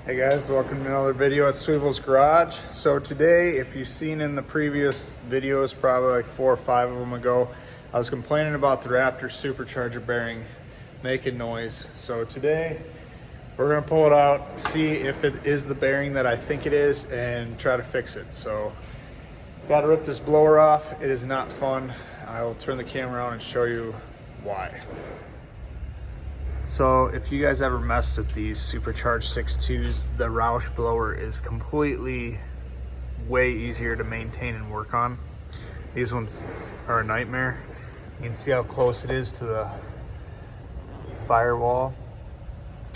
Hey guys, welcome to another video at Swivel's Garage. So today, if you've seen in the previous videos, probably like 4 or 5 of them ago, I was complaining about the Raptor supercharger bearing making noise. So today, we're gonna pull it out, see if it is the bearing that I think it is, and try to fix it. So, gotta rip this blower off. It is not fun. I'll turn the camera on and show you why. So if you guys ever messed with these supercharged 6.2s, the Roush blower is completely way easier to maintain and work on. These ones are a nightmare. You can see how close it is to the firewall.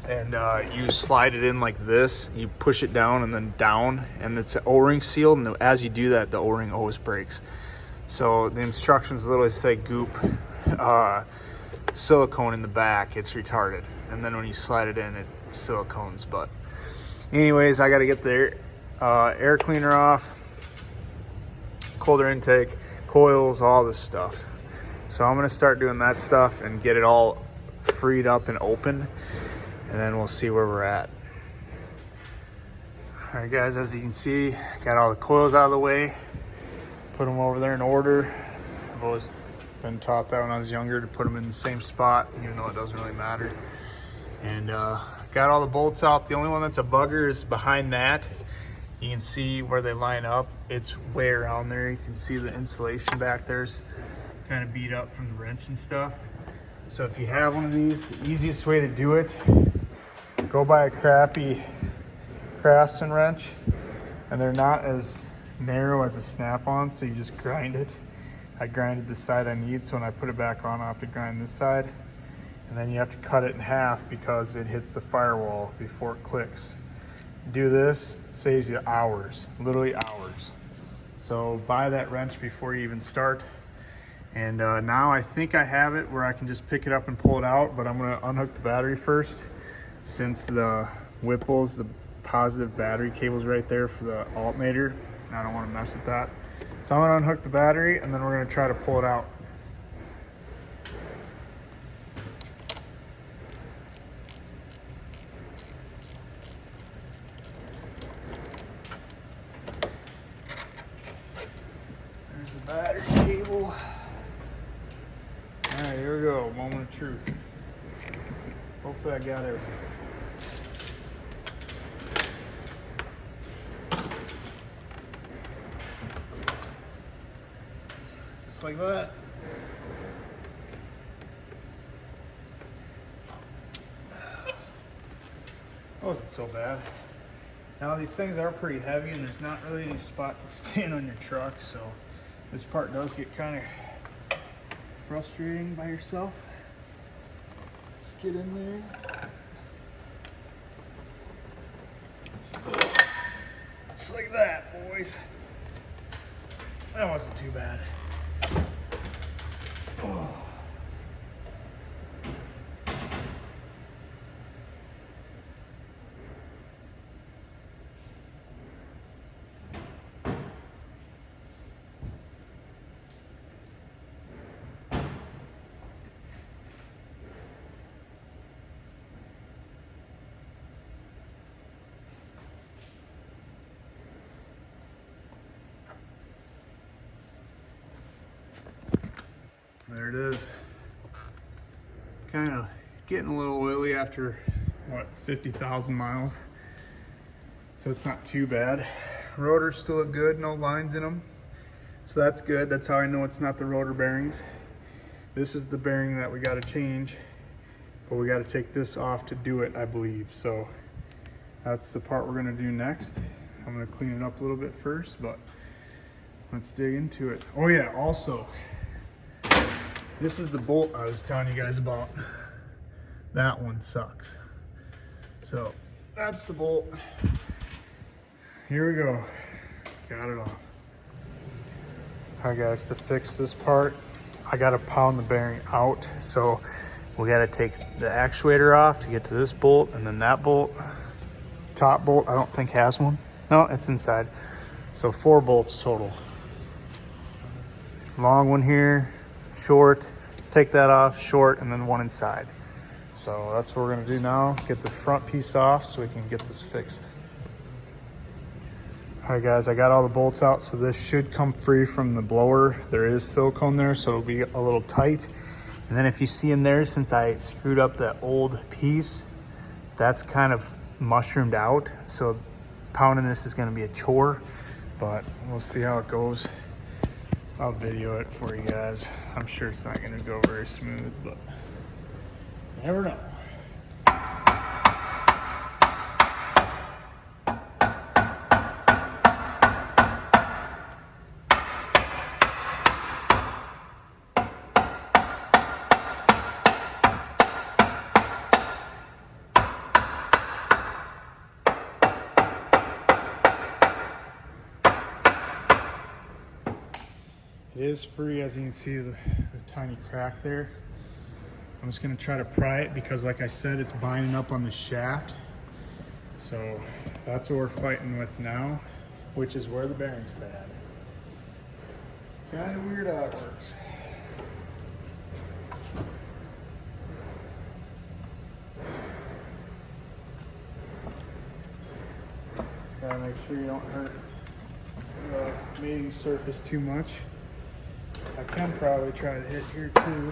And you slide it in like this, you push it down and then down, and it's O-ring sealed, and as you do that, the O-ring always breaks. So the instructions literally say goop silicone in the back, it's retarded, and then when you slide it in, it silicones. But anyways, I got to get the air cleaner off, cold air intake, coils, all this stuff. So I'm going to start doing that stuff and get it all freed up and open, and then we'll see where we're at. All right guys, as you can see, got all the coils out of the way, put them over there in order. I've always been taught that when I was younger, to put them in the same spot, even though it doesn't really matter. And got all the bolts out. The only one that's a bugger is behind that. You can see where they line up. It's way around there. You can see the insulation back there's kind of beat up from the wrench and stuff. So if you have one of these, the easiest way to do it, go buy a crappy Craftsman wrench, and they're not as narrow as a snap-on, so you just grind it. I grinded the side I need, so when I put it back on, I have to grind this side. And then you have to cut it in half because it hits the firewall before it clicks. Do this, it saves you hours, literally hours. So buy that wrench before you even start. And now I think I have it where I can just pick it up and pull it out, but I'm gonna unhook the battery first, since the Whipple's, the positive battery cable's right there for the alternator, and I don't wanna mess with that. So I'm gonna unhook the battery, and then we're gonna try to pull it out. There's the battery cable. All right, here we go, moment of truth. Hopefully I got everything. Like that. Wasn't so bad. Now these things are pretty heavy, and there's not really any spot to stand on your truck, so this part does get kind of frustrating by yourself. Just get in there. Just like that, boys. That wasn't too bad. Oh. There it is. Kind of getting a little oily after, what, 50,000 miles. So it's not too bad. Rotors still look good, no lines in them. So that's good. That's how I know it's not the rotor bearings. This is the bearing that we got to change, but we got to take this off to do it, I believe. So that's the part we're going to do next. I'm going to clean it up a little bit first, but let's dig into it. Oh yeah, also, this is the bolt I was telling you guys about. That one sucks. So that's the bolt. Here we go. Got it off. All right guys, to fix this part, I gotta pound the bearing out. So we gotta take the actuator off to get to this bolt, and then that bolt. Top bolt, I don't think has one. No, it's inside. So 4 bolts total. Long one here, short, take that off, short, and then one inside. So that's what we're gonna do now, get the front piece off so we can get this fixed. All right guys, I got all the bolts out, so this should come free from the blower. There is silicone there, so it'll be a little tight. And then if you see in there, since I screwed up that old piece, that's kind of mushroomed out. So pounding this is gonna be a chore, but we'll see how it goes. I'll video it for you guys. I'm sure it's not gonna go very smooth, but you never know. It is free, as you can see the tiny crack there. I'm just gonna try to pry it because like I said, it's binding up on the shaft. So that's what we're fighting with now, which is where the bearing's bad. Kind of weird how it works. Gotta make sure you don't hurt the mating surface too much. I can probably try to hit here too.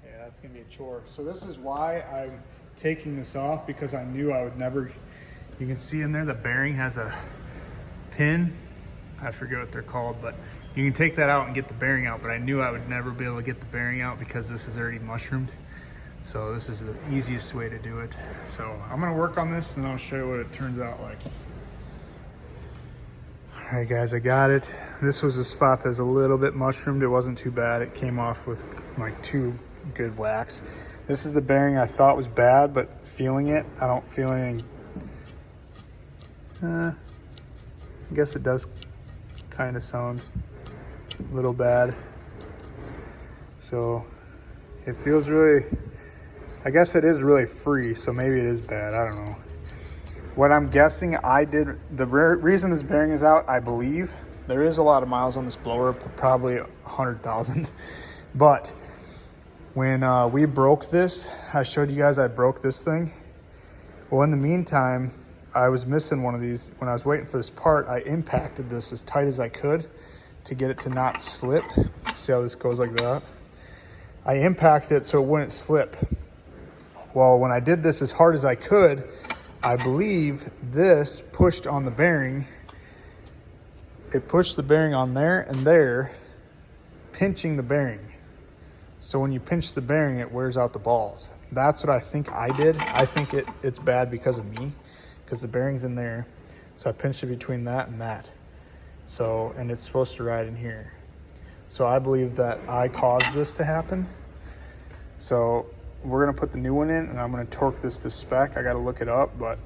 Yeah, that's gonna be a chore. So this is why I'm taking this off, because I knew I would never, you can see in there the bearing has a pin. I forget what they're called, but you can take that out and get the bearing out, but I knew I would never be able to get the bearing out because this is already mushroomed. So this is the easiest way to do it. So I'm gonna work on this and I'll show you what it turns out like. All right guys, I got it. This was a spot that's a little bit mushroomed. It wasn't too bad. It came off with like 2 good whacks. This is the bearing I thought was bad, but feeling it, I don't feel anything. I guess it does kind of sound a little bad. So it feels really, I guess it is really free, so maybe it is bad, I don't know. What I'm guessing I did, the reason this bearing is out, I believe, there is a lot of miles on this blower, probably 100,000. But when we broke this, I showed you guys I broke this thing. Well, in the meantime, I was missing one of these. When I was waiting for this part, I impacted this as tight as I could to get it to not slip. See how this goes like that? I impacted it so it wouldn't slip. Well, when I did this as hard as I could, I believe this pushed on the bearing. It pushed the bearing on there and there, pinching the bearing. So when you pinch the bearing, it wears out the balls. That's what I think I did. I think it's bad because of me, because the bearing's in there. So I pinched it between that and that. So, and it's supposed to ride in here. So I believe that I caused this to happen. So we're gonna put the new one in and I'm gonna torque this to spec. I gotta look it up, but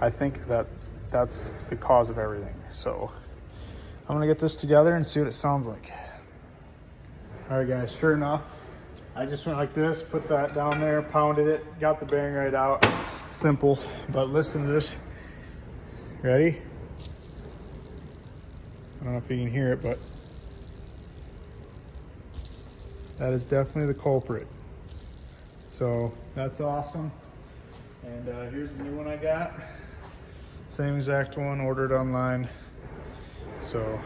I think that that's the cause of everything. So I'm gonna get this together and see what it sounds like. All right guys, sure enough, I just went like this, put that down there, pounded it, got the bearing right out. Simple, but listen to this. Ready? I don't know if you can hear it, but that is definitely the culprit. So that's awesome. And here's the new one I got. Same exact one, ordered online. So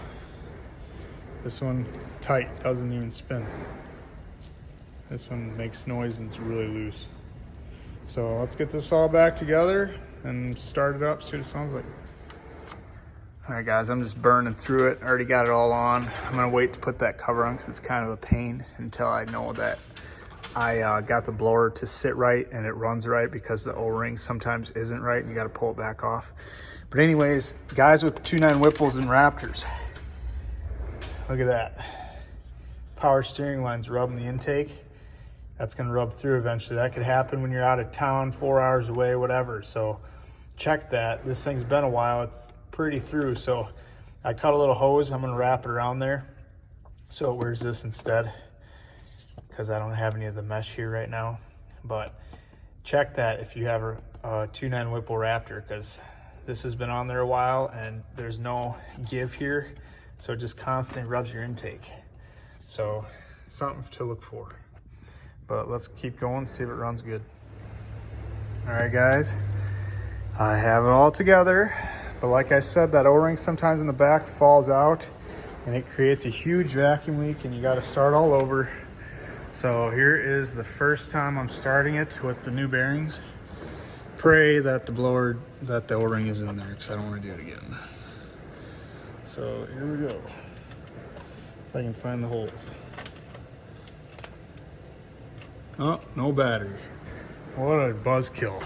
this one tight, doesn't even spin. This one makes noise and it's really loose. So let's get this all back together and start it up, see what it sounds like. All right guys, I'm just burning through it. I already got it all on. I'm gonna wait to put that cover on because it's kind of a pain until I know that I got the blower to sit right and it runs right, because the O-ring sometimes isn't right and you got to pull it back off. But anyways, guys with 2.9 Whipples and Raptors, look at that. Power steering line's rubbing the intake. That's going to rub through eventually. That could happen when you're out of town, 4 hours away, whatever. So check that. This thing's been a while. It's pretty through. So I cut a little hose. I'm going to wrap it around there so it wears this instead, because I don't have any of the mesh here right now. But check that if you have a 2.9 Whipple Raptor, because this has been on there a while and there's no give here. So it just constantly rubs your intake. So something to look for. But let's keep going, see if it runs good. All right, guys, I have it all together. But like I said, that O-ring sometimes in the back falls out and it creates a huge vacuum leak and you got to start all over. So here is the first time I'm starting it with the new bearings. Pray that the O-ring is in there because I don't want to do it again. So here we go. If I can find the hole. Oh, no battery. What a buzzkill.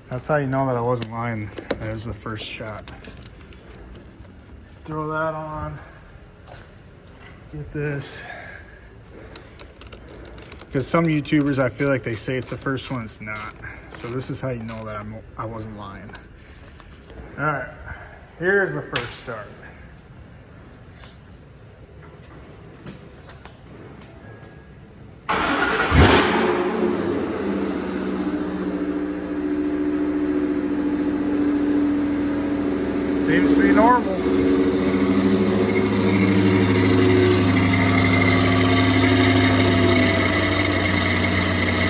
That's how you know that I wasn't lying. That was the first shot. Throw that on. Get this. Because some YouTubers, I feel like they say it's the first one, it's not. So this is how you know that I wasn't lying. All right, here's the first start. Seems to be normal.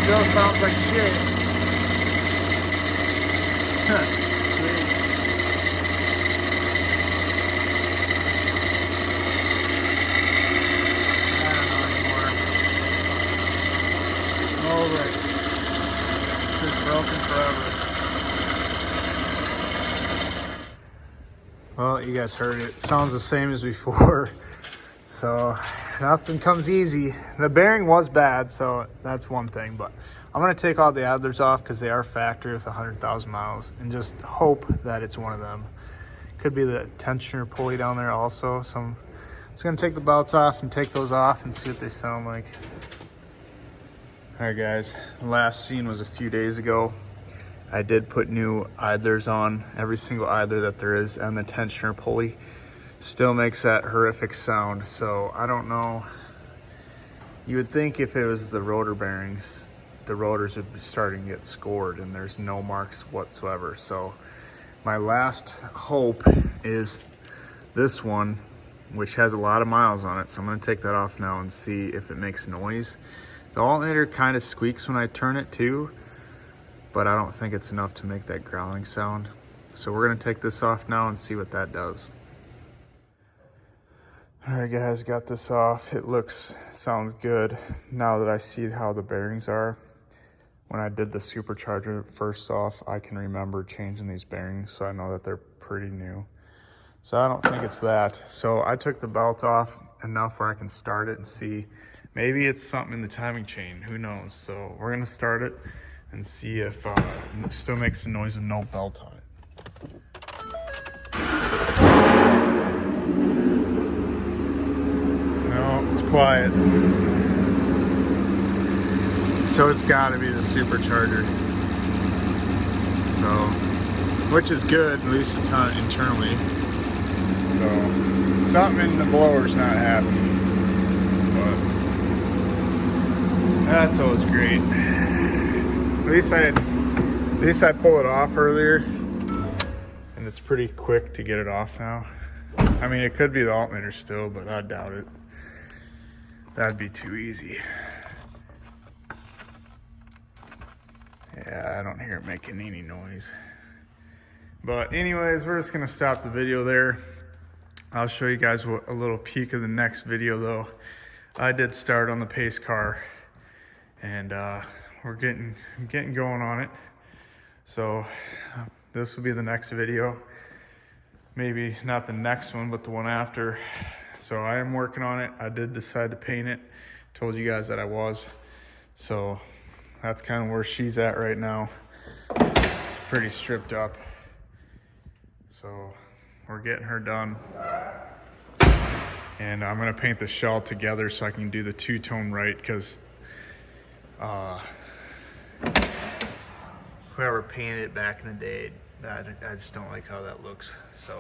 Still sounds like shit. Sweet. I don't know anymore. Over it. Just broken forever. Well, you guys heard it. Sounds the same as before. So nothing comes easy. The bearing was bad, so that's one thing, but I'm gonna take all the idlers off because they are factory with 100,000 miles and just hope that it's one of them. Could be the tensioner pulley down there also. So I'm just gonna take the belt off and take those off and see what they sound like. All right, guys, the last scene was a few days ago. I did put new idlers on, every single idler that there is, and the tensioner pulley still makes that horrific sound. So I don't know. You would think if it was the rotor bearings, the rotors would be starting to get scored and there's no marks whatsoever. So my last hope is this one, which has a lot of miles on it. So I'm gonna take that off now and see if it makes noise. The alternator kind of squeaks when I turn it too, but I don't think it's enough to make that growling sound. So we're gonna take this off now and see what that does. All right, guys, got this off. It sounds good now that I see how the bearings are. When I did the supercharger first off, I can remember changing these bearings, so I know that they're pretty new. So I don't think it's that. So I took the belt off enough where I can start it and see. Maybe it's something in the timing chain, who knows? So we're gonna start it and see if it still makes the noise of no belt on it. No, it's quiet. So it's gotta be the supercharger. So, which is good, at least it's not internally. So, something in the blower's not happening. But, that's always great. At least I pulled it off earlier, and it's pretty quick to get it off now. I mean, it could be the alternator still, but I doubt it. That'd be too easy. Yeah, I don't hear it making any noise. But anyways, we're just gonna stop the video there. I'll show you guys a little peek of the next video though. I did start on the pace car, and we're getting going on it. So this will be the next video. Maybe not the next one, but the one after. So I am working on it. I did decide to paint it. Told you guys that I was. So that's kind of where she's at right now. It's pretty stripped up. So we're getting her done. And I'm gonna paint the shell together so I can do the two-tone right, because whoever painted it back in the day, I just don't like how that looks. So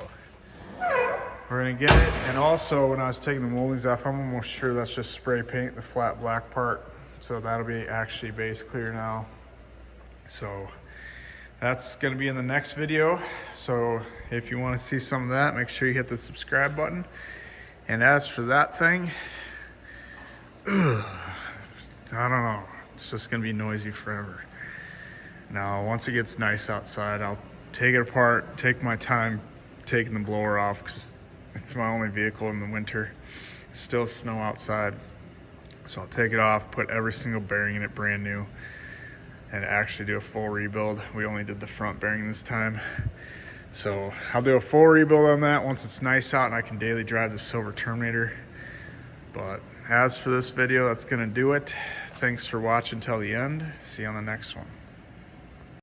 we're gonna get it. And also, when I was taking the moldings off, I'm almost sure that's just spray paint, the flat black part. So that'll be actually base clear now. So that's gonna be in the next video. So if you wanna see some of that, make sure you hit the subscribe button. And as for that thing, I don't know, it's just gonna be noisy forever. Now, once it gets nice outside, I'll take it apart, take my time taking the blower off, because it's my only vehicle in the winter. It's still snow outside. So I'll take it off, put every single bearing in it brand new, and actually do a full rebuild. We only did the front bearing this time. So I'll do a full rebuild on that once it's nice out and I can daily drive the Silver Terminator. But as for this video, that's gonna do it. Thanks for watching till the end. See you on the next one.